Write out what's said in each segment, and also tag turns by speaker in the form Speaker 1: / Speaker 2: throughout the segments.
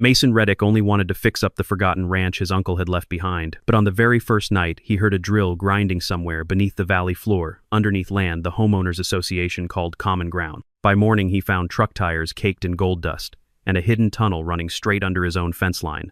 Speaker 1: Mason Reddick only wanted to fix up the forgotten ranch his uncle had left behind, but on the very first night, he heard a drill grinding somewhere beneath the valley floor, underneath land the homeowners association called common ground. By morning, he found truck tires caked in gold dust, and a hidden tunnel running straight under his own fence line.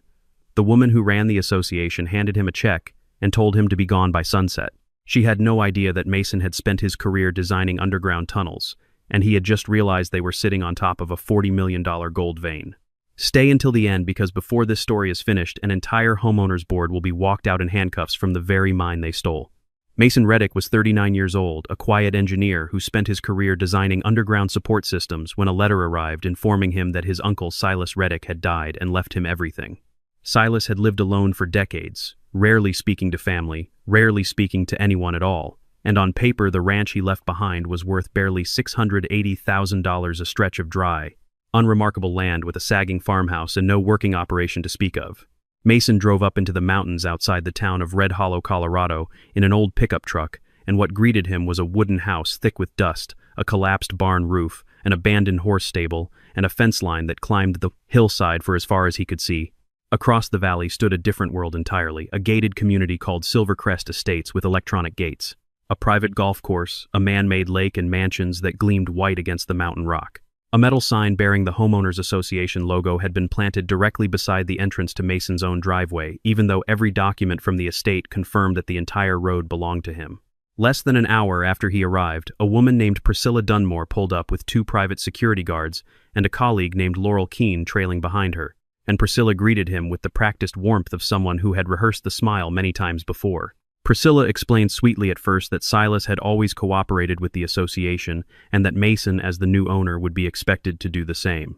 Speaker 1: The woman who ran the association handed him a check and told him to be gone by sunset. She had no idea that Mason had spent his career designing underground tunnels, and he had just realized they were sitting on top of a $40 million gold vein. Stay until the end, because before this story is finished, an entire homeowners board will be walked out in handcuffs from the very mine they stole. Mason Reddick was 39 years old, a quiet engineer who spent his career designing underground support systems when a letter arrived informing him that his uncle Silas Reddick had died and left him everything. Silas had lived alone for decades, rarely speaking to family, rarely speaking to anyone at all, and on paper the ranch he left behind was worth barely $680,000 a stretch of dry, unremarkable land with a sagging farmhouse and no working operation to speak of. Mason drove up into the mountains outside the town of Red Hollow, Colorado, in an old pickup truck, and what greeted him was a wooden house thick with dust, a collapsed barn roof, an abandoned horse stable, and a fence line that climbed the hillside for as far as he could see. Across the valley stood a different world entirely, a gated community called Silvercrest Estates with electronic gates, a private golf course, a man-made lake, and mansions that gleamed white against the mountain rock. A metal sign bearing the Homeowners Association logo had been planted directly beside the entrance to Mason's own driveway, even though every document from the estate confirmed that the entire road belonged to him. Less than an hour after he arrived, a woman named Priscilla Dunmore pulled up with 2 private security guards and a colleague named Laurel Keene trailing behind her, and Priscilla greeted him with the practiced warmth of someone who had rehearsed the smile many times before. Priscilla explained sweetly at first that Silas had always cooperated with the association and that Mason, as the new owner, would be expected to do the same.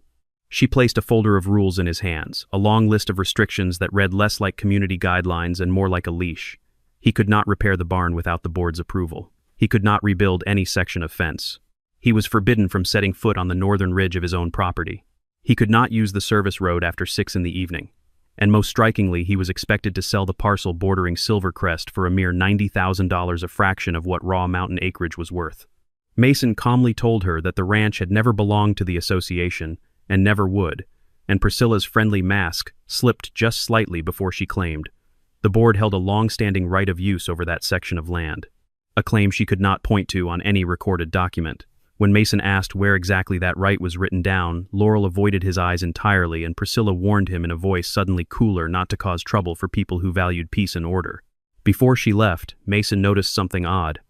Speaker 1: She placed a folder of rules in his hands, a long list of restrictions that read less like community guidelines and more like a leash. He could not repair the barn without the board's approval. He could not rebuild any section of fence. He was forbidden from setting foot on the northern ridge of his own property. He could not use the service road after 6 in the evening. And most strikingly, he was expected to sell the parcel bordering Silvercrest for a mere $90,000, a fraction of what raw mountain acreage was worth. Mason calmly told her that the ranch had never belonged to the association and never would, and Priscilla's friendly mask slipped just slightly before she claimed. The board held a long-standing right of use over that section of land, a claim she could not point to on any recorded document. When Mason asked where exactly that right was written down, Laurel avoided his eyes entirely, and Priscilla warned him in a voice suddenly cooler not to cause trouble for people who valued peace and order. Before she left, Mason noticed something odd.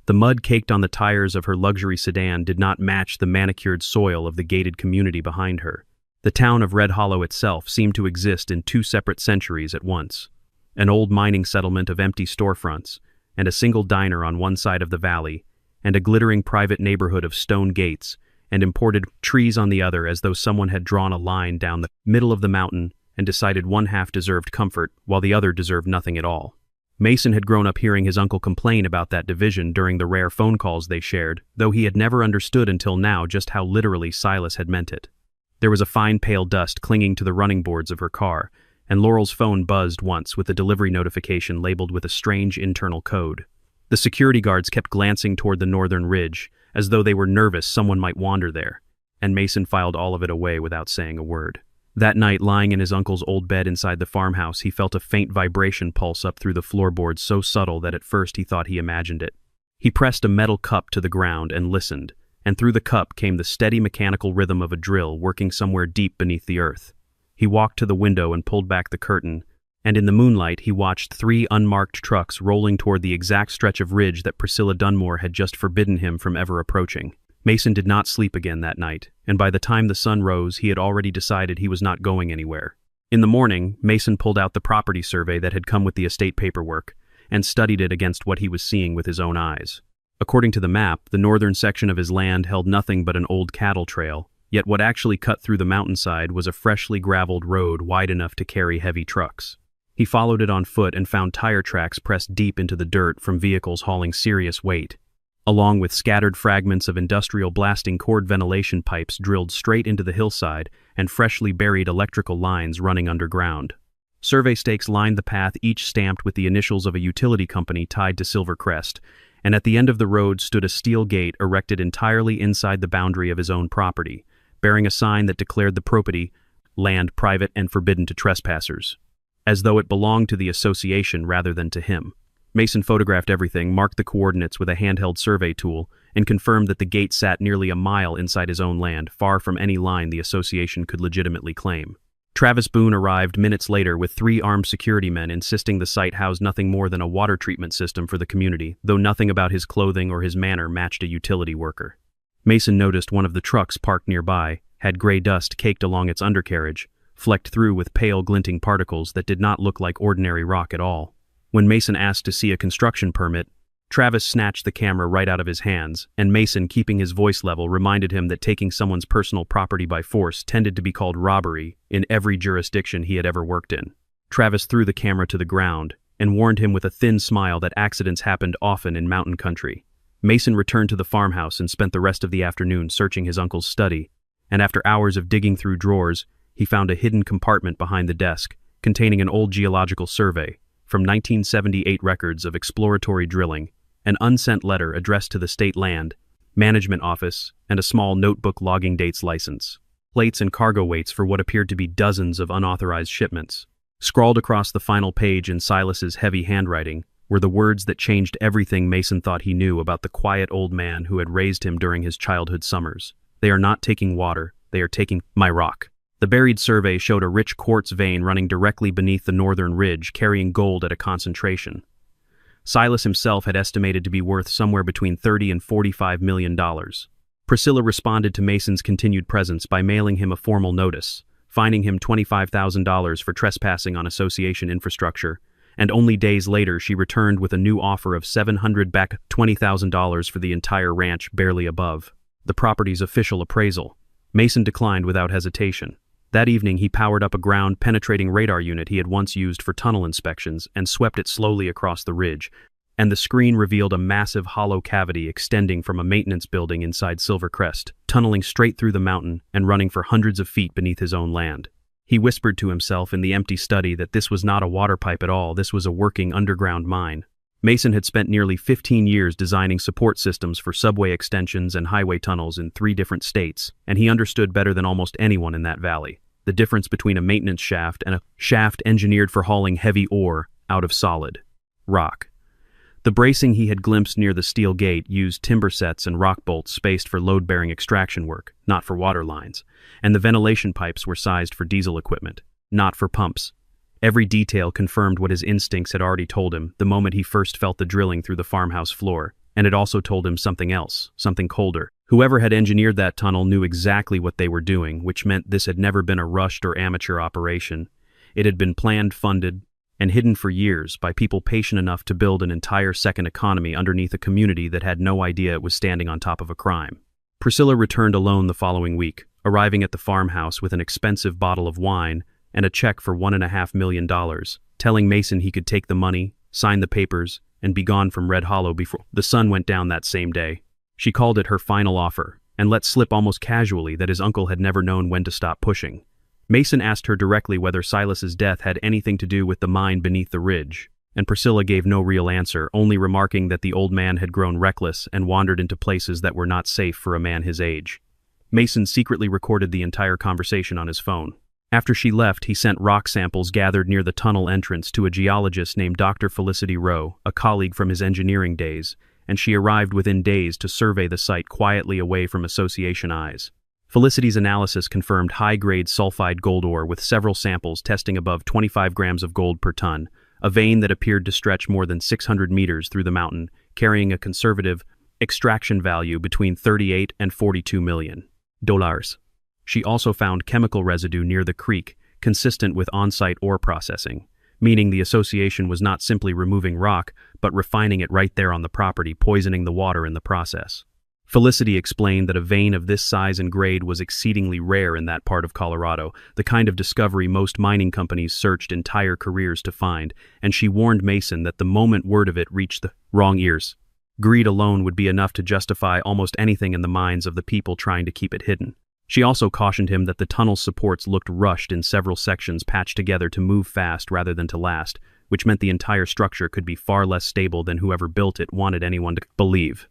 Speaker 1: The mud caked on the tires of her luxury sedan did not match the manicured soil of the gated community behind her. The town of Red Hollow itself seemed to exist in 2 separate centuries at once. An old mining settlement of empty storefronts, and a single diner on one side of the valley, and a glittering private neighborhood of stone gates and imported trees on the other, as though someone had drawn a line down the middle of the mountain and decided one half deserved comfort while the other deserved nothing at all. Mason had grown up hearing his uncle complain about that division during the rare phone calls they shared, though he had never understood until now just how literally Silas had meant it. There was a fine pale dust clinging to the running boards of her car, and Laurel's phone buzzed once with a delivery notification labeled with a strange internal code. The security guards kept glancing toward the northern ridge, as though they were nervous someone might wander there, and Mason filed all of it away without saying a word. That night, lying in his uncle's old bed inside the farmhouse, he felt a faint vibration pulse up through the floorboards so subtle that at first he thought he imagined it. He pressed a metal cup to the ground and listened, and through the cup came the steady mechanical rhythm of a drill working somewhere deep beneath the earth. He walked to the window and pulled back the curtain, and in the moonlight he watched 3 unmarked trucks rolling toward the exact stretch of ridge that Priscilla Dunmore had just forbidden him from ever approaching. Mason did not sleep again that night, and by the time the sun rose he had already decided he was not going anywhere. In the morning, Mason pulled out the property survey that had come with the estate paperwork, and studied it against what he was seeing with his own eyes. According to the map, the northern section of his land held nothing but an old cattle trail, yet what actually cut through the mountainside was a freshly graveled road wide enough to carry heavy trucks. He followed it on foot and found tire tracks pressed deep into the dirt from vehicles hauling serious weight, along with scattered fragments of industrial blasting cord ventilation pipes drilled straight into the hillside and freshly buried electrical lines running underground. Survey stakes lined the path, each stamped with the initials of a utility company tied to Silvercrest, and at the end of the road stood a steel gate erected entirely inside the boundary of his own property, bearing a sign that declared the property land private and forbidden to trespassers, as though it belonged to the association rather than to him. Mason photographed everything, marked the coordinates with a handheld survey tool, and confirmed that the gate sat nearly a mile inside his own land, far from any line the association could legitimately claim. Travis Boone arrived minutes later with 3 armed security men, insisting the site housed nothing more than a water treatment system for the community, though nothing about his clothing or his manner matched a utility worker. Mason noticed one of the trucks parked nearby had gray dust caked along its undercarriage, flecked through with pale glinting particles that did not look like ordinary rock at all. When Mason asked to see a construction permit, Travis snatched the camera right out of his hands, and Mason, keeping his voice level, reminded him that taking someone's personal property by force tended to be called robbery in every jurisdiction he had ever worked in. Travis threw the camera to the ground and warned him with a thin smile that accidents happened often in mountain country. Mason returned to the farmhouse and spent the rest of the afternoon searching his uncle's study, and after hours of digging through drawers, he found a hidden compartment behind the desk containing an old geological survey from 1978 records of exploratory drilling, an unsent letter addressed to the state land management office, and a small notebook logging dates license. Plates and cargo weights for what appeared to be dozens of unauthorized shipments. Scrawled across the final page in Silas's heavy handwriting were the words that changed everything Mason thought he knew about the quiet old man who had raised him during his childhood summers. They are not taking water, they are taking my rock. The buried survey showed a rich quartz vein running directly beneath the northern ridge, carrying gold at a concentration. Silas himself had estimated to be worth somewhere between $30 and $45 million. Priscilla responded to Mason's continued presence by mailing him a formal notice, fining him $25,000 for trespassing on association infrastructure, and only days later she returned with a new offer of $720,000 for the entire ranch barely above the property's official appraisal. Mason declined without hesitation. That evening he powered up a ground-penetrating radar unit he had once used for tunnel inspections and swept it slowly across the ridge, and the screen revealed a massive hollow cavity extending from a maintenance building inside Silvercrest, tunneling straight through the mountain and running for hundreds of feet beneath his own land. He whispered to himself in the empty study that this was not a water pipe at all, this was a working underground mine. Mason had spent nearly 15 years designing support systems for subway extensions and highway tunnels in 3 different states, and he understood better than almost anyone in that valley the difference between a maintenance shaft and a shaft engineered for hauling heavy ore out of solid rock. The bracing he had glimpsed near the steel gate used timber sets and rock bolts spaced for load-bearing extraction work, not for water lines, and the ventilation pipes were sized for diesel equipment, not for pumps. Every detail confirmed what his instincts had already told him the moment he first felt the drilling through the farmhouse floor, and it also told him something else, something colder. Whoever had engineered that tunnel knew exactly what they were doing, which meant this had never been a rushed or amateur operation. It had been planned, funded, and hidden for years by people patient enough to build an entire second economy underneath a community that had no idea it was standing on top of a crime. Priscilla returned alone the following week, arriving at the farmhouse with an expensive bottle of wine and a check for $1.5 million, telling Mason he could take the money, sign the papers, and be gone from Red Hollow before the sun went down that same day. She called it her final offer, and let slip almost casually that his uncle had never known when to stop pushing. Mason asked her directly whether Silas's death had anything to do with the mine beneath the ridge, and Priscilla gave no real answer, only remarking that the old man had grown reckless and wandered into places that were not safe for a man his age. Mason secretly recorded the entire conversation on his phone. After she left, he sent rock samples gathered near the tunnel entrance to a geologist named Dr. Felicity Rowe, a colleague from his engineering days, and she arrived within days to survey the site quietly away from association eyes. Felicity's analysis confirmed high-grade sulfide gold ore with several samples testing above 25 grams of gold per ton, a vein that appeared to stretch more than 600 meters through the mountain, carrying a conservative extraction value between $38 and $42 million. She also found chemical residue near the creek, consistent with on-site ore processing, meaning the association was not simply removing rock, but refining it right there on the property, poisoning the water in the process. Felicity explained that a vein of this size and grade was exceedingly rare in that part of Colorado, the kind of discovery most mining companies searched entire careers to find, and she warned Mason that the moment word of it reached the wrong ears, greed alone would be enough to justify almost anything in the minds of the people trying to keep it hidden. She also cautioned him that the tunnel's supports looked rushed in several sections patched together to move fast rather than to last, which meant the entire structure could be far less stable than whoever built it wanted anyone to believe.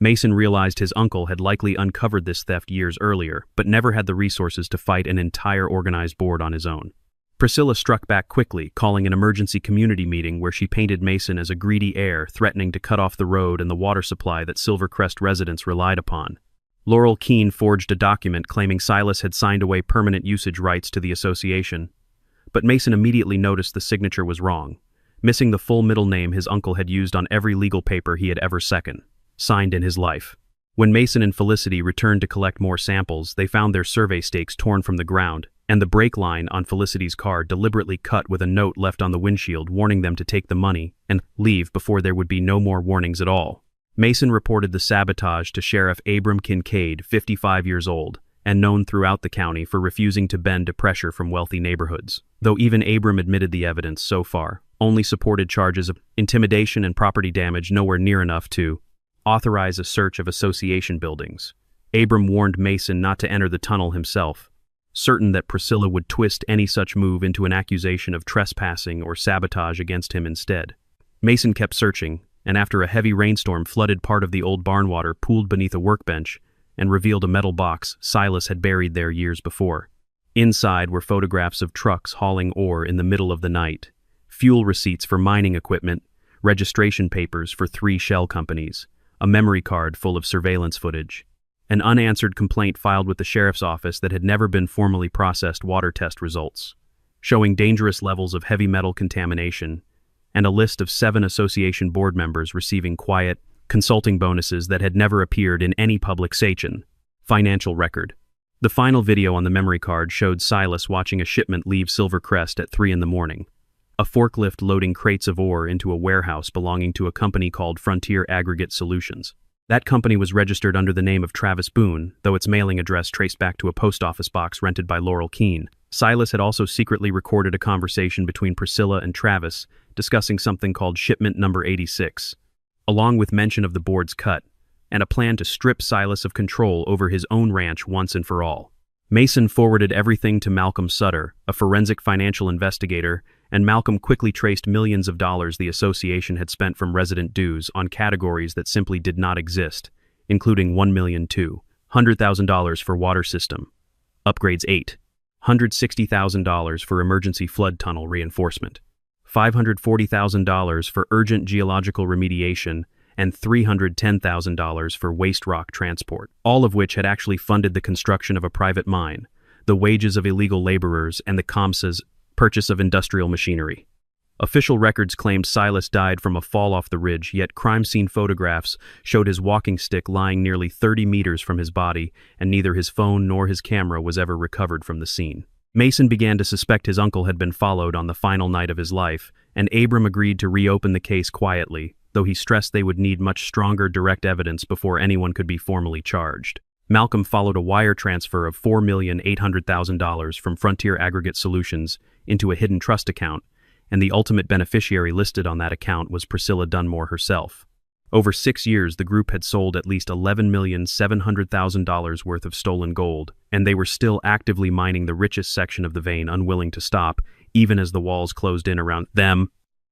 Speaker 1: Mason realized his uncle had likely uncovered this theft years earlier, but never had the resources to fight an entire organized board on his own. Priscilla struck back quickly, calling an emergency community meeting where she painted Mason as a greedy heir threatening to cut off the road and the water supply that Silvercrest residents relied upon. Laurel Keene forged a document claiming Silas had signed away permanent usage rights to the association, but Mason immediately noticed the signature was wrong, missing the full middle name his uncle had used on every legal paper he had ever signed in his life. When Mason and Felicity returned to collect more samples, they found their survey stakes torn from the ground, and the brake line on Felicity's car deliberately cut with a note left on the windshield warning them to take the money and leave before there would be no more warnings at all. Mason reported the sabotage to Sheriff Abram Kincaid, 55 years old, and known throughout the county for refusing to bend to pressure from wealthy neighborhoods. Though even Abram admitted the evidence so far only supported charges of intimidation and property damage, nowhere near enough to authorize a search of association buildings. Abram warned Mason not to enter the tunnel himself, certain that Priscilla would twist any such move into an accusation of trespassing or sabotage against him instead. Mason kept searching, and after a heavy rainstorm flooded part of the old barn water pooled beneath a workbench and revealed a metal box Silas had buried there years before. Inside were photographs of trucks hauling ore in the middle of the night, fuel receipts for mining equipment, registration papers for 3 shell companies, a memory card full of surveillance footage, an unanswered complaint filed with the sheriff's office that had never been formally processed water test results, showing dangerous levels of heavy metal contamination, and a list of 7 association board members receiving quiet, consulting bonuses that had never appeared in any public financial record. The final video on the memory card showed Silas watching a shipment leave Silvercrest at 3 in the morning. A forklift loading crates of ore into a warehouse belonging to a company called Frontier Aggregate Solutions. That company was registered under the name of Travis Boone, though its mailing address traced back to a post office box rented by Laurel Keene. Silas had also secretly recorded a conversation between Priscilla and Travis discussing something called Shipment Number 86, along with mention of the board's cut, and a plan to strip Silas of control over his own ranch once and for all. Mason forwarded everything to Malcolm Sutter, a forensic financial investigator, and Malcolm quickly traced millions of dollars the association had spent from resident dues on categories that simply did not exist, including $1,200,000 for water system upgrades, $860,000 for emergency flood tunnel reinforcement, $540,000 for urgent geological remediation, and $310,000 for waste rock transport, all of which had actually funded the construction of a private mine, the wages of illegal laborers, and the COMSA's purchase of industrial machinery. Official records claimed Silas died from a fall off the ridge, yet crime scene photographs showed his walking stick lying nearly 30 meters from his body, and neither his phone nor his camera was ever recovered from the scene. Mason began to suspect his uncle had been followed on the final night of his life, and Abram agreed to reopen the case quietly, though he stressed they would need much stronger direct evidence before anyone could be formally charged. Malcolm followed a wire transfer of $4,800,000 from Frontier Aggregate Solutions into a hidden trust account, and the ultimate beneficiary listed on that account was Priscilla Dunmore herself. Over 6 years, the group had sold at least $11,700,000 worth of stolen gold, and they were still actively mining the richest section of the vein, unwilling to stop, even as the walls closed in around them.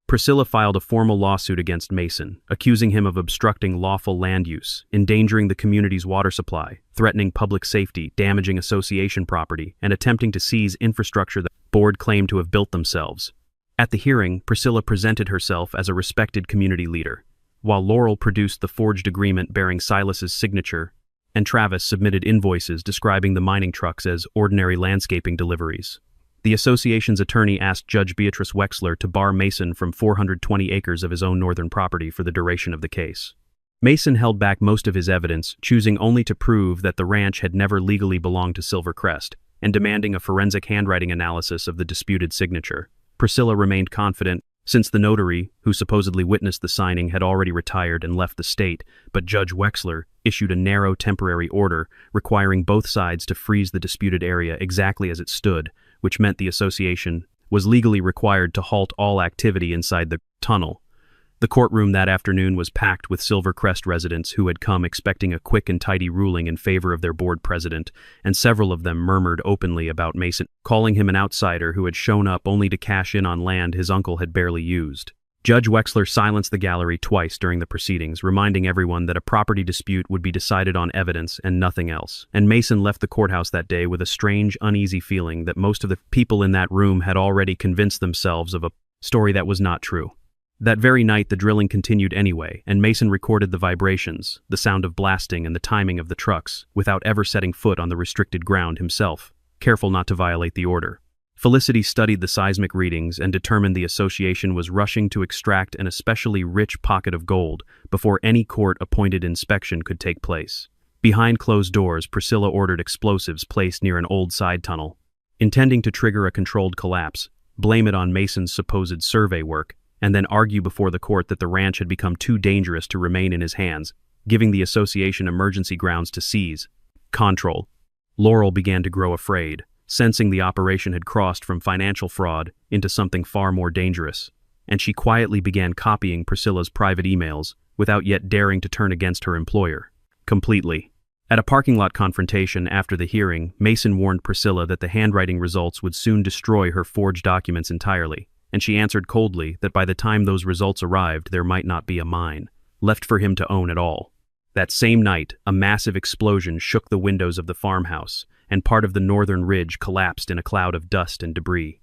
Speaker 1: Priscilla filed a formal lawsuit against Mason, accusing him of obstructing lawful land use, endangering the community's water supply, threatening public safety, damaging association property, and attempting to seize infrastructure the board claimed to have built themselves. At the hearing, Priscilla presented herself as a respected community leader, while Laurel produced the forged agreement bearing Silas's signature, and Travis submitted invoices describing the mining trucks as ordinary landscaping deliveries. The association's attorney asked Judge Beatrice Wexler to bar Mason from 420 acres of his own northern property for the duration of the case. Mason held back most of his evidence, choosing only to prove that the ranch had never legally belonged to Silvercrest, and demanding a forensic handwriting analysis of the disputed signature. Priscilla remained confident, since the notary, who supposedly witnessed the signing, had already retired and left the state, but Judge Wexler issued a narrow temporary order requiring both sides to freeze the disputed area exactly as it stood, which meant the association was legally required to halt all activity inside the tunnel. The courtroom that afternoon was packed with Silvercrest residents who had come expecting a quick and tidy ruling in favor of their board president, and several of them murmured openly about Mason, calling him an outsider who had shown up only to cash in on land his uncle had barely used. Judge Wexler silenced the gallery twice during the proceedings, reminding everyone that a property dispute would be decided on evidence and nothing else. And Mason left the courthouse that day with a strange, uneasy feeling that most of the people in that room had already convinced themselves of a story that was not true. That very night, the drilling continued anyway, and Mason recorded the vibrations, the sound of blasting and the timing of the trucks, without ever setting foot on the restricted ground himself, careful not to violate the order. Felicity studied the seismic readings and determined the association was rushing to extract an especially rich pocket of gold before any court-appointed inspection could take place. Behind closed doors, Priscilla ordered explosives placed near an old side tunnel. Intending to trigger a controlled collapse, blame it on Mason's supposed survey work, and then argue before the court that the ranch had become too dangerous to remain in his hands, giving the association emergency grounds to seize. Control. Laurel began to grow afraid, sensing the operation had crossed from financial fraud into something far more dangerous, and she quietly began copying Priscilla's private emails without yet daring to turn against her employer. Completely. At a parking lot confrontation after the hearing, Mason warned Priscilla that the handwriting results would soon destroy her forged documents entirely, and she answered coldly that by the time those results arrived, there might not be a mine left for him to own at all. That same night, a massive explosion shook the windows of the farmhouse, and part of the northern ridge collapsed in a cloud of dust and debris.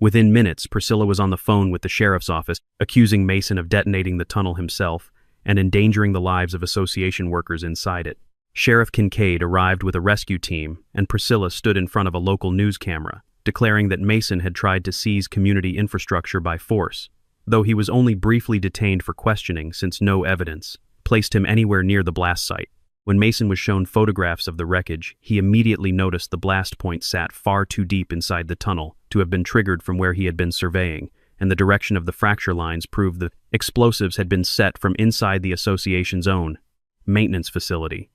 Speaker 1: Within minutes, Priscilla was on the phone with the sheriff's office, accusing Mason of detonating the tunnel himself and endangering the lives of association workers inside it. Sheriff Kincaid arrived with a rescue team, and Priscilla stood in front of a local news camera, declaring that Mason had tried to seize community infrastructure by force, though he was only briefly detained for questioning since no evidence placed him anywhere near the blast site. When Mason was shown photographs of the wreckage, he immediately noticed the blast point sat far too deep inside the tunnel to have been triggered from where he had been surveying, and the direction of the fracture lines proved the explosives had been set from inside the association's own maintenance facility.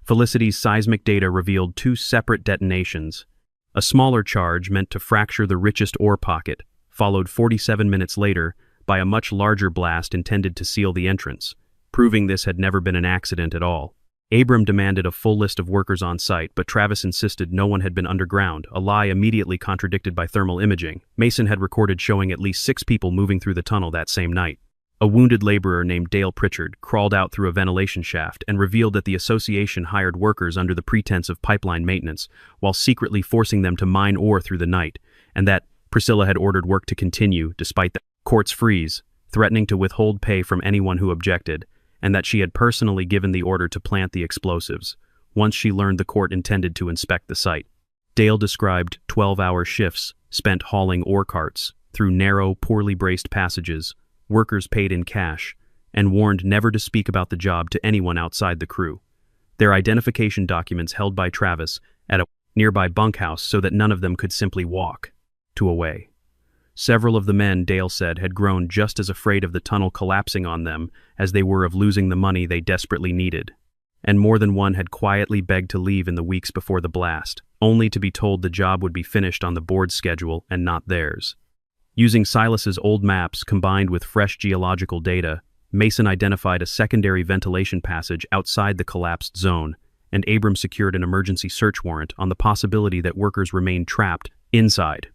Speaker 1: Felicity's seismic data revealed two separate detonations. A smaller charge meant to fracture the richest ore pocket, followed 47 minutes later by a much larger blast intended to seal the entrance, proving this had never been an accident at all. Abram demanded a full list of workers on site, but Travis insisted no one had been underground, a lie immediately contradicted by thermal imaging. Mason had recorded showing at least 6 people moving through the tunnel that same night. A wounded laborer named Dale Pritchard crawled out through a ventilation shaft and revealed that the association hired workers under the pretense of pipeline maintenance, while secretly forcing them to mine ore through the night, and that Priscilla had ordered work to continue despite the court's freeze, threatening to withhold pay from anyone who objected, and that she had personally given the order to plant the explosives, once she learned the court intended to inspect the site. Dale described 12-hour shifts spent hauling ore carts through narrow, poorly braced passages, workers paid in cash, and warned never to speak about the job to anyone outside the crew. Their identification documents held by Travis at a nearby bunkhouse so that none of them could simply walk away. Several of the men, Dale said, had grown just as afraid of the tunnel collapsing on them as they were of losing the money they desperately needed. And more than one had quietly begged to leave in the weeks before the blast, only to be told the job would be finished on the board's schedule and not theirs. Using Silas's old maps combined with fresh geological data, Mason identified a secondary ventilation passage outside the collapsed zone, and Abram secured an emergency search warrant on the possibility that workers remained trapped inside.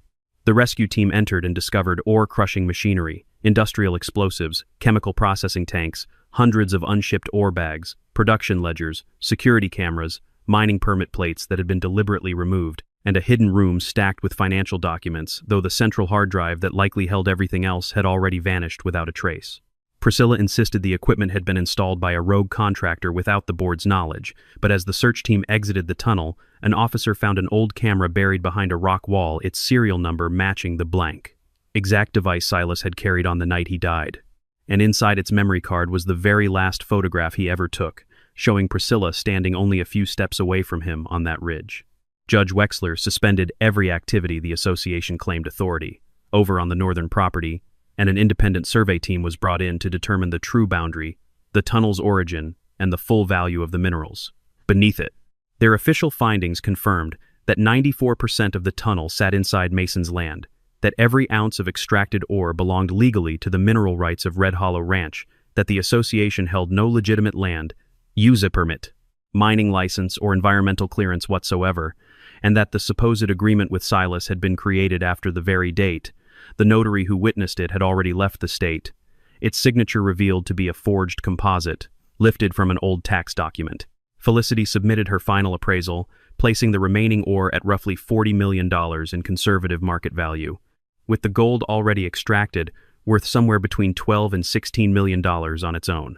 Speaker 1: The rescue team entered and discovered ore-crushing machinery, industrial explosives, chemical processing tanks, hundreds of unshipped ore bags, production ledgers, security cameras, mining permit plates that had been deliberately removed, and a hidden room stacked with financial documents, though the central hard drive that likely held everything else had already vanished without a trace. Priscilla insisted the equipment had been installed by a rogue contractor without the board's knowledge, but as the search team exited the tunnel, an officer found an old camera buried behind a rock wall, its serial number matching the blank exact device Silas had carried on the night he died. And inside its memory card was the very last photograph he ever took, showing Priscilla standing only a few steps away from him on that ridge. Judge Wexler suspended every activity the association claimed authority over on the northern property, and an independent survey team was brought in to determine the true boundary, the tunnel's origin, and the full value of the minerals beneath it. Their official findings confirmed that 94% of the tunnel sat inside Mason's land, that every ounce of extracted ore belonged legally to the mineral rights of Red Hollow Ranch, that the association held no legitimate land, use permit, mining license, or environmental clearance whatsoever, and that the supposed agreement with Silas had been created after the very date. The notary who witnessed it had already left the state, its signature revealed to be a forged composite, lifted from an old tax document. Felicity submitted her final appraisal, placing the remaining ore at roughly $40 million in conservative market value, with the gold already extracted worth somewhere between $12 and $16 million on its own.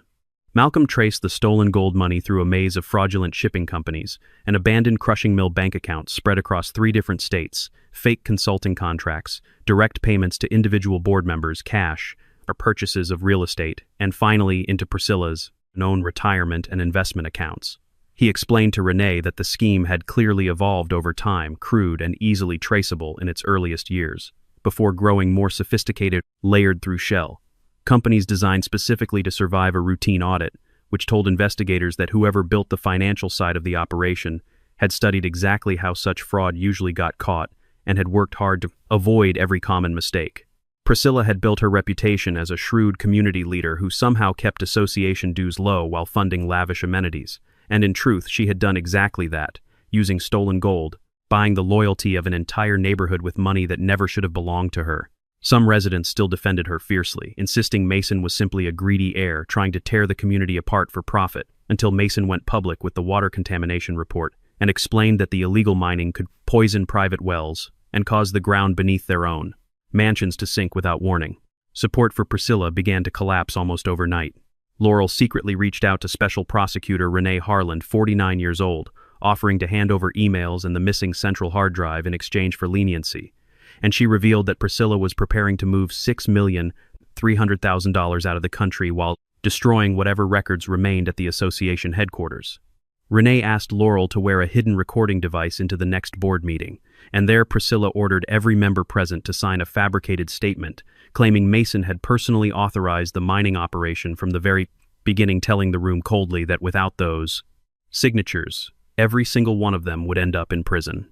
Speaker 1: Malcolm traced the stolen gold money through a maze of fraudulent shipping companies and abandoned crushing mill bank accounts spread across 3 different states, fake consulting contracts, direct payments to individual board members, cash, or purchases of real estate, and finally into Priscilla's known retirement and investment accounts. He explained to Renee that the scheme had clearly evolved over time, crude and easily traceable in its earliest years, before growing more sophisticated, layered through shell. Companies designed specifically to survive a routine audit, which told investigators that whoever built the financial side of the operation had studied exactly how such fraud usually got caught and had worked hard to avoid every common mistake. Priscilla had built her reputation as a shrewd community leader who somehow kept association dues low while funding lavish amenities, and in truth she had done exactly that, using stolen gold, buying the loyalty of an entire neighborhood with money that never should have belonged to her. Some residents still defended her fiercely, insisting Mason was simply a greedy heir trying to tear the community apart for profit, until Mason went public with the water contamination report and explained that the illegal mining could poison private wells and cause the ground beneath their own mansions to sink without warning. Support for Priscilla began to collapse almost overnight. Laurel secretly reached out to Special Prosecutor Renee Harland, 49 years old, offering to hand over emails and the missing central hard drive in exchange for leniency, and she revealed that Priscilla was preparing to move $6,300,000 out of the country while destroying whatever records remained at the association headquarters. Renee asked Laurel to wear a hidden recording device into the next board meeting, and there Priscilla ordered every member present to sign a fabricated statement, claiming Mason had personally authorized the mining operation from the very beginning, telling the room coldly that without those signatures, every single one of them would end up in prison.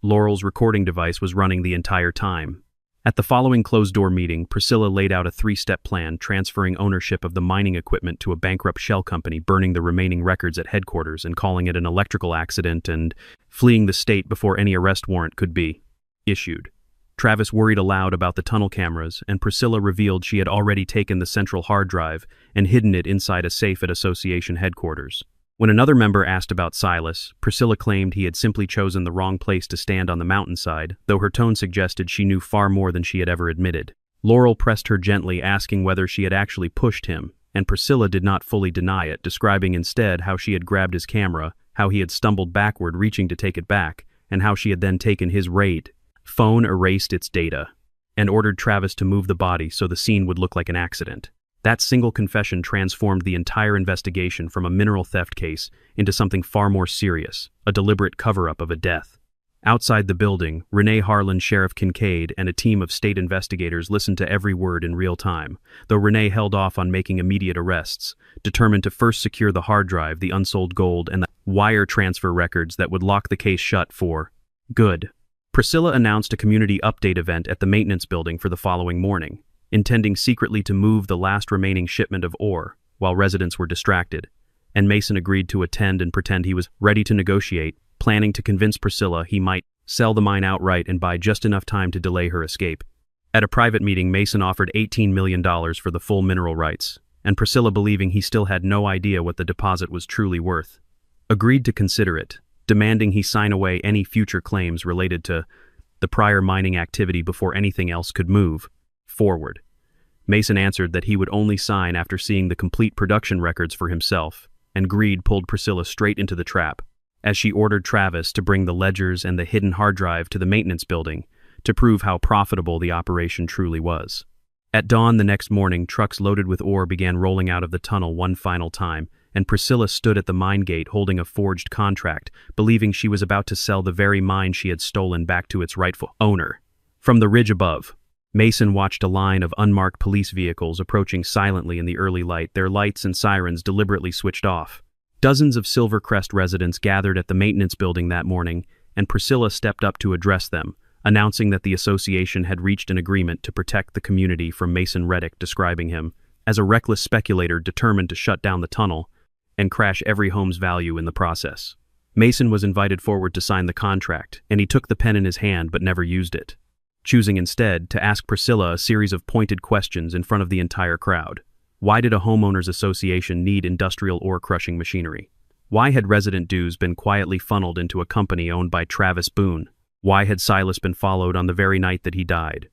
Speaker 1: Laurel's recording device was running the entire time. At the following closed-door meeting, Priscilla laid out a 3-step plan transferring ownership of the mining equipment to a bankrupt shell company, burning the remaining records at headquarters and calling it an electrical accident, and fleeing the state before any arrest warrant could be issued. Travis worried aloud about the tunnel cameras, and Priscilla revealed she had already taken the central hard drive and hidden it inside a safe at association headquarters. When another member asked about Silas, Priscilla claimed he had simply chosen the wrong place to stand on the mountainside, though her tone suggested she knew far more than she had ever admitted. Laurel pressed her gently, asking whether she had actually pushed him, and Priscilla did not fully deny it, describing instead how she had grabbed his camera, how he had stumbled backward reaching to take it back, and how she had then taken his phone, erased its data, and ordered Travis to move the body so the scene would look like an accident. That single confession transformed the entire investigation from a mineral theft case into something far more serious, a deliberate cover-up of a death. Outside the building, Renee Harlan, Sheriff Kincaid, and a team of state investigators listened to every word in real time, though Renee held off on making immediate arrests, determined to first secure the hard drive, the unsold gold, and the wire transfer records that would lock the case shut for good. Priscilla announced a community update event at the maintenance building for the following morning, intending secretly to move the last remaining shipment of ore while residents were distracted, and Mason agreed to attend and pretend he was ready to negotiate, planning to convince Priscilla he might sell the mine outright and buy just enough time to delay her escape. At a private meeting, Mason offered $18 million for the full mineral rights, and Priscilla, believing he still had no idea what the deposit was truly worth, agreed to consider it, demanding he sign away any future claims related to the prior mining activity before anything else could move forward. Mason answered that he would only sign after seeing the complete production records for himself, and greed pulled Priscilla straight into the trap, as she ordered Travis to bring the ledgers and the hidden hard drive to the maintenance building to prove how profitable the operation truly was. At dawn the next morning, trucks loaded with ore began rolling out of the tunnel one final time, and Priscilla stood at the mine gate holding a forged contract, believing she was about to sell the very mine she had stolen back to its rightful owner. From the ridge above, Mason watched a line of unmarked police vehicles approaching silently in the early light, their lights and sirens deliberately switched off. Dozens of Silvercrest residents gathered at the maintenance building that morning, and Priscilla stepped up to address them, announcing that the association had reached an agreement to protect the community from Mason Reddick, describing him as a reckless speculator determined to shut down the tunnel and crash every home's value in the process. Mason was invited forward to sign the contract, and he took the pen in his hand but never used it, choosing instead to ask Priscilla a series of pointed questions in front of the entire crowd. Why did a homeowners association need industrial ore crushing machinery? Why had resident dues been quietly funneled into a company owned by Travis Boone? Why had Silas been followed on the very night that he died?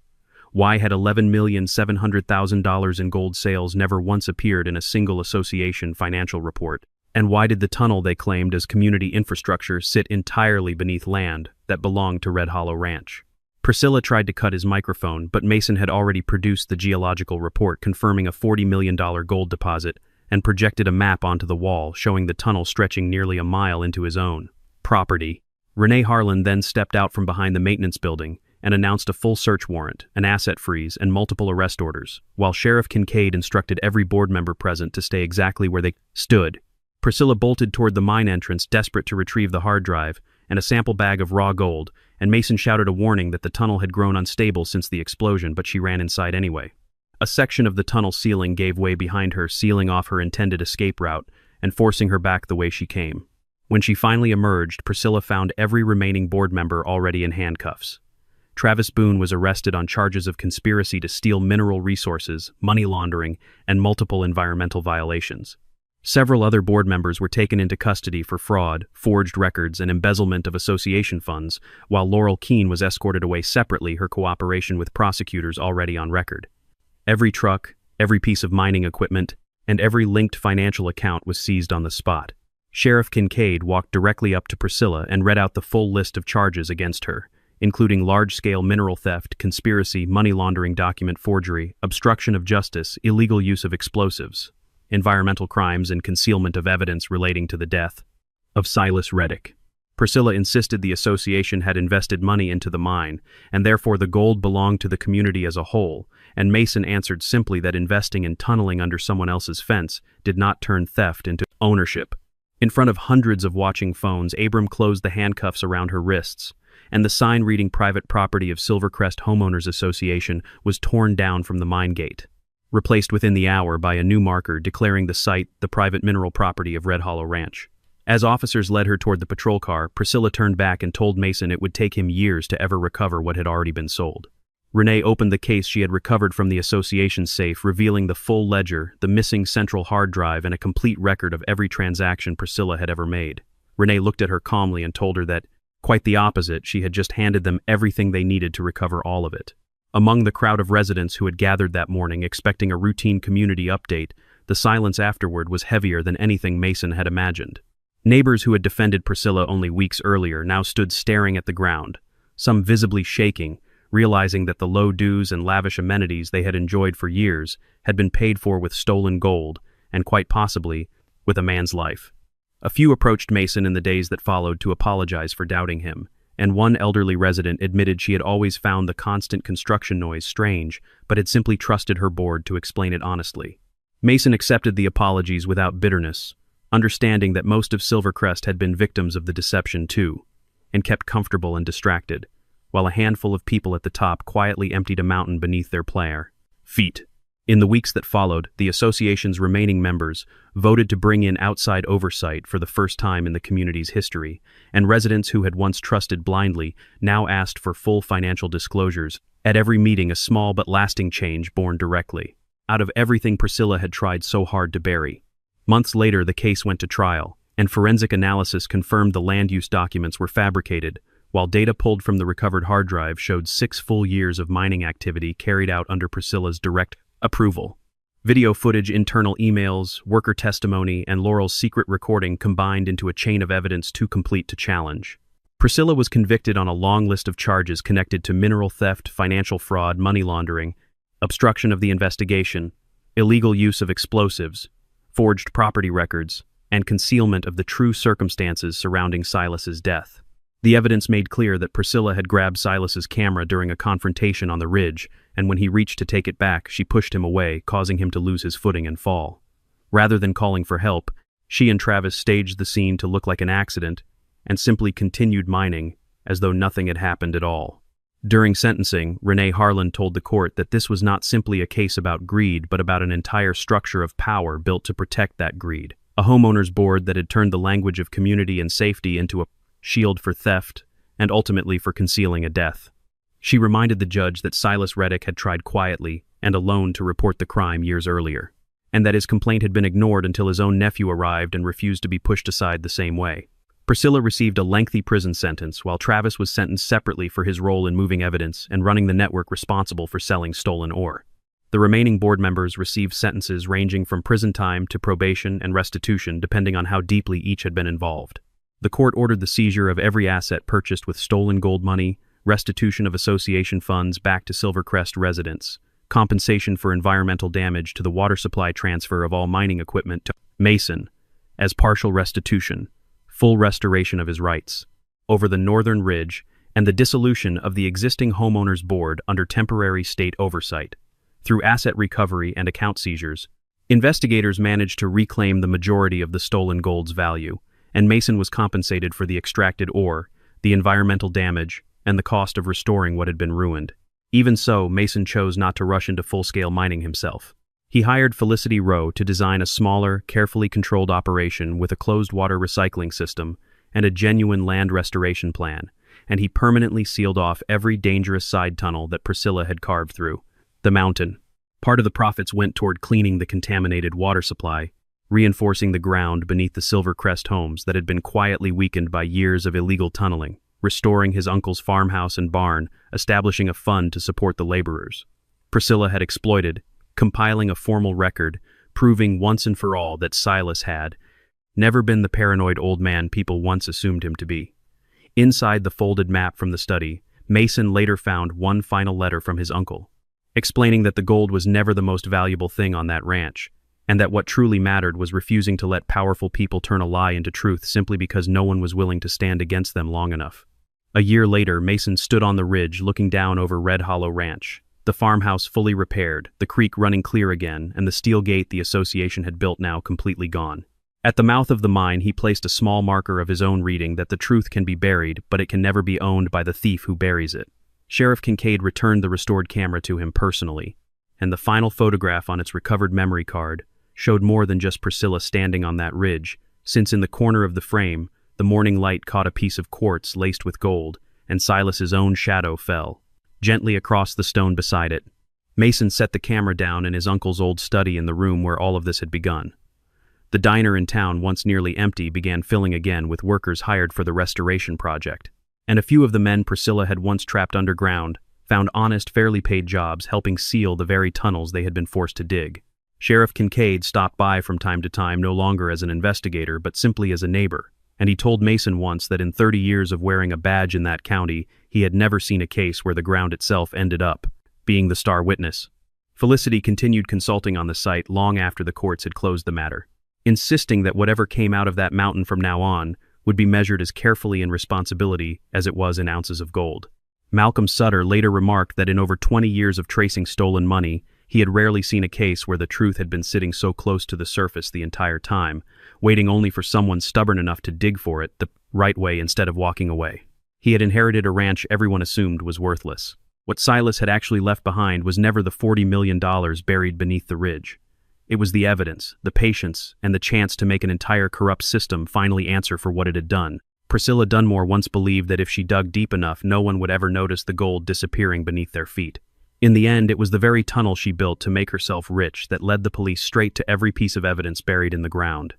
Speaker 1: Why had $11,700,000 in gold sales never once appeared in a single association financial report? And why did the tunnel they claimed as community infrastructure sit entirely beneath land that belonged to Red Hollow Ranch? Priscilla tried to cut his microphone, but Mason had already produced the geological report confirming a $40 million gold deposit and projected a map onto the wall showing the tunnel stretching nearly a mile into his own property. Renee Harlan then stepped out from behind the maintenance building and announced a full search warrant, an asset freeze, and multiple arrest orders, while Sheriff Kincaid instructed every board member present to stay exactly where they stood. Priscilla bolted toward the mine entrance, desperate to retrieve the hard drive and a sample bag of raw gold, and Mason shouted a warning that the tunnel had grown unstable since the explosion, but she ran inside anyway. A section of the tunnel ceiling gave way behind her, sealing off her intended escape route and forcing her back the way she came. When she finally emerged, Priscilla found every remaining board member already in handcuffs. Travis Boone was arrested on charges of conspiracy to steal mineral resources, money laundering, and multiple environmental violations. Several other board members were taken into custody for fraud, forged records, and embezzlement of association funds, while Laurel Keene was escorted away separately, her cooperation with prosecutors already on record. Every truck, every piece of mining equipment, and every linked financial account was seized on the spot. Sheriff Kincaid walked directly up to Priscilla and read out the full list of charges against her, including large-scale mineral theft, conspiracy, money laundering, document forgery, obstruction of justice, illegal use of explosives, environmental crimes, and concealment of evidence relating to the death of Silas Reddick. Priscilla insisted the association had invested money into the mine, and therefore the gold belonged to the community as a whole, and Mason answered simply that investing in tunneling under someone else's fence did not turn theft into ownership. In front of hundreds of watching phones, Abram closed the handcuffs around her wrists, and the sign reading private property of Silvercrest Homeowners Association was torn down from the mine gate, replaced within the hour by a new marker declaring the site the private mineral property of Red Hollow Ranch. As officers led her toward the patrol car, Priscilla turned back and told Mason it would take him years to ever recover what had already been sold. Renee opened the case she had recovered from the association's safe, revealing the full ledger, the missing central hard drive, and a complete record of every transaction Priscilla had ever made. Renee looked at her calmly and told her that, quite the opposite, she had just handed them everything they needed to recover all of it. Among the crowd of residents who had gathered that morning expecting a routine community update, the silence afterward was heavier than anything Mason had imagined. Neighbors who had defended Priscilla only weeks earlier now stood staring at the ground, some visibly shaking, realizing that the low dues and lavish amenities they had enjoyed for years had been paid for with stolen gold, and quite possibly, with a man's life. A few approached Mason in the days that followed to apologize for doubting him, and one elderly resident admitted she had always found the constant construction noise strange, but had simply trusted her board to explain it honestly. Mason accepted the apologies without bitterness, understanding that most of Silvercrest had been victims of the deception too, and kept comfortable and distracted, while a handful of people at the top quietly emptied a mountain beneath their feet. In the weeks that followed, the association's remaining members voted to bring in outside oversight for the first time in the community's history, and residents who had once trusted blindly now asked for full financial disclosures. At every meeting, a small but lasting change born directly out of everything Priscilla had tried so hard to bury. Months later, the case went to trial, and forensic analysis confirmed the land use documents were fabricated, while data pulled from the recovered hard drive showed 6 full years of mining activity carried out under Priscilla's direct approval. Video footage, internal emails, worker testimony, and Laurel's secret recording combined into a chain of evidence too complete to challenge. Priscilla was convicted on a long list of charges connected to mineral theft, financial fraud, money laundering, obstruction of the investigation, illegal use of explosives, forged property records, and concealment of the true circumstances surrounding Silas's death. The evidence made clear that Priscilla had grabbed Silas's camera during a confrontation on the ridge, and when he reached to take it back, she pushed him away, causing him to lose his footing and fall. Rather than calling for help, she and Travis staged the scene to look like an accident and simply continued mining as though nothing had happened at all. During sentencing, Renee Harlan told the court that this was not simply a case about greed, but about an entire structure of power built to protect that greed. A homeowners board that had turned the language of community and safety into a shield for theft, and ultimately for concealing a death. She reminded the judge that Silas Reddick had tried quietly and alone to report the crime years earlier. and that his complaint had been ignored until his own nephew arrived and refused to be pushed aside the same way. Priscilla received a lengthy prison sentence, while Travis was sentenced separately for his role in moving evidence and running the network responsible for selling stolen ore. The remaining board members received sentences ranging from prison time to probation and restitution, depending on how deeply each had been involved. The court ordered the seizure of every asset purchased with stolen gold money, restitution of association funds back to Silvercrest residents, compensation for environmental damage to the water supply, transfer of all mining equipment to Mason, as partial restitution, full restoration of his rights over the northern ridge, and the dissolution of the existing homeowners board under temporary state oversight. Through asset recovery and account seizures, investigators managed to reclaim the majority of the stolen gold's value, and Mason was compensated for the extracted ore, the environmental damage, and the cost of restoring what had been ruined. Even so, Mason chose not to rush into full-scale mining himself. He hired Felicity Rowe to design a smaller, carefully controlled operation with a closed-water recycling system and a genuine land restoration plan, and he permanently sealed off every dangerous side tunnel that Priscilla had carved through. The mountain. Part of the profits went toward cleaning the contaminated water supply, reinforcing the ground beneath the Silvercrest homes that had been quietly weakened by years of illegal tunneling, restoring his uncle's farmhouse and barn, establishing a fund to support the laborers. Priscilla had exploited, compiling a formal record, proving once and for all that Silas had never been the paranoid old man people once assumed him to be. Inside the folded map from the study, Mason later found one final letter from his uncle, explaining that the gold was never the most valuable thing on that ranch, and that what truly mattered was refusing to let powerful people turn a lie into truth simply because no one was willing to stand against them long enough. A year later, Mason stood on the ridge looking down over Red Hollow Ranch, the farmhouse fully repaired, the creek running clear again, and the steel gate the association had built now completely gone. At the mouth of the mine, he placed a small marker of his own reading that the truth can be buried, but it can never be owned by the thief who buries it. Sheriff Kincaid returned the restored camera to him personally, and the final photograph on its recovered memory card showed more than just Priscilla standing on that ridge, since in the corner of the frame, the morning light caught a piece of quartz laced with gold, and Silas's own shadow fell gently across the stone beside it. Mason set the camera down in his uncle's old study in the room where all of this had begun. The diner in town, once nearly empty, began filling again with workers hired for the restoration project, and a few of the men Priscilla had once trapped underground found honest, fairly paid jobs helping seal the very tunnels they had been forced to dig. Sheriff Kincaid stopped by from time to time, no longer as an investigator but simply as a neighbor, and he told Mason once that in 30 years of wearing a badge in that county, he had never seen a case where the ground itself ended up being the star witness. Felicity continued consulting on the site long after the courts had closed the matter, insisting that whatever came out of that mountain from now on would be measured as carefully in responsibility as it was in ounces of gold. Malcolm Sutter later remarked that in over 20 years of tracing stolen money, he had rarely seen a case where the truth had been sitting so close to the surface the entire time, waiting only for someone stubborn enough to dig for it the right way instead of walking away. He had inherited a ranch everyone assumed was worthless. What Silas had actually left behind was never the $40 million buried beneath the ridge. It was the evidence, the patience, and the chance to make an entire corrupt system finally answer for what it had done. Priscilla Dunmore once believed that if she dug deep enough, no one would ever notice the gold disappearing beneath their feet. In the end, it was the very tunnel she built to make herself rich that led the police straight to every piece of evidence buried in the ground.